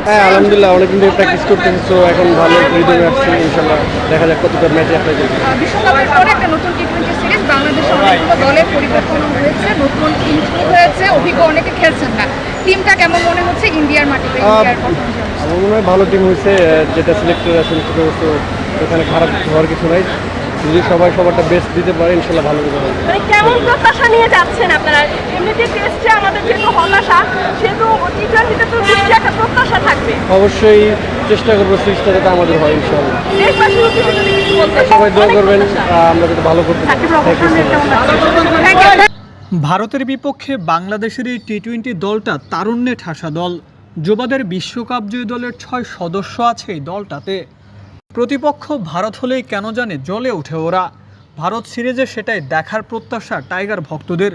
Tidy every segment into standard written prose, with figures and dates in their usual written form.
হ্যাঁ আলহামদুলিল্লাহ অনেকদিন ধরে প্র্যাকটিস করতেছি, তো এখন ভালো রিদমে আসছে। ইনশাল্লাহ দেখা যাক কতটা ম্যাচে অ্যাপ্লাই করবে। বিশ্বকাপের পরে একটা নতুন টি-20 সিরিজ, বাংলাদেশে অনেকগুলো দলের পরিবর্তন হয়েছে, নতুন টিম শুরু হয়েছে, অভিজ্ঞ অনেকে খেলছেন না। টিমটা কেমন মনে হচ্ছে ইন্ডিয়ার মাটিতে? ইন্ডিয়ার performance? আমার মনে হয় ভালো টিম হয়েছে, যেটা সিলেক্টর আছেন সেটা অবশ্য এখানে খারাপ হওয়ার কিছু নাই। যদি সবাই সবারটা বেস্ট দিতে পারে ইনশাল্লাহ ভালো কিছু হবে। মানে কেমন প্রত্যাশা নিয়ে যাচ্ছেন আপনারা? এমনিতে টেস্টে আমাদের যেহেতু হতাশা, সেহেতু টি-20তে তো নিশ্চয়ই একটা প্রত্যাশা থাকবে। অবশ্যই চেষ্টা করবো সিরিজটা যাতে আমাদের হয় ইনশাল্লাহ। দেশবাসীর উদ্দেশ্যে যদি কিছু বলতে সবাই দোয়া অনেক করবেন, প্রত্যাশা। আমরা যাতে ভালো করতে পারি। Thank you so much. Thank you. ভারতের বিপক্ষে বাংলাদেশের এই টি-20 দলটা তারুণ্যে ঠাসা দল। যুবাদের বিশ্বকাপ জয়ী দলের 6 সদস্য আছে এই দলটাতে। প্রতিপক্ষ ভারত হলেই কেন জানে জ্বলে ওঠে ওরা। ভারত সিরিজে সেটাই দেখার প্রত্যাশা টাইগার ভক্তদের।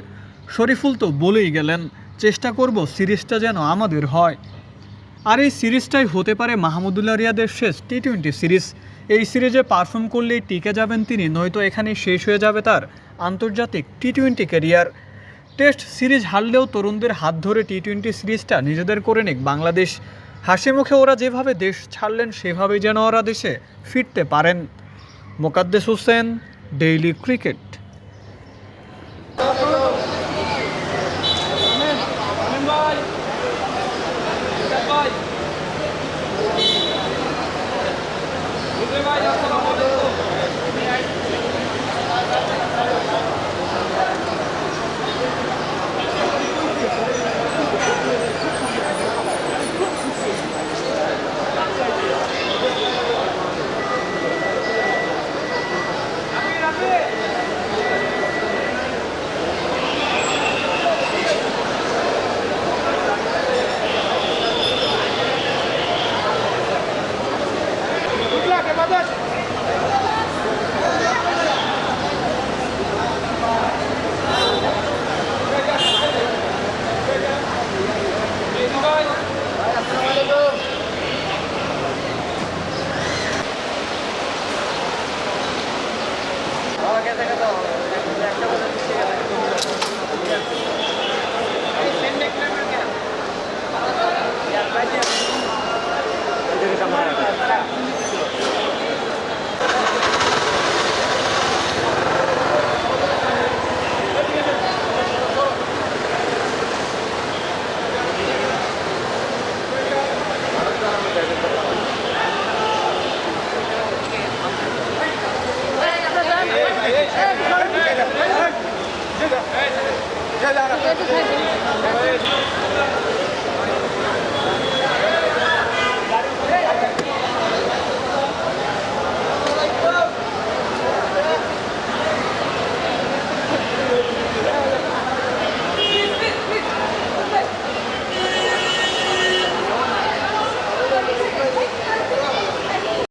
শরীফুল তো বলেই গেলেন, চেষ্টা করব সিরিজটা যেন আমাদের হয়। আর এই সিরিজটাই হতে পারে মাহমুদুল্লাহ রিয়াদের শেষ টি-20 সিরিজ। এই সিরিজে পারফর্ম করলেই টিকে যাবেন তিনি, নয়তো এখানেই শেষ হয়ে যাবে তার আন্তর্জাতিক টি-20 ক্যারিয়ার। টেস্ট সিরিজ হারলেও তরুণদের হাত ধরে টি-20 সিরিজটা নিজেদের করে নিক বাংলাদেশ। হাসি মুখে ওরা যেভাবে দেশ ছাড়লেন সেভাবেই যেন ওরা দেশে ফিরতে পারেন। Mokaddes Hossain, daily cricket.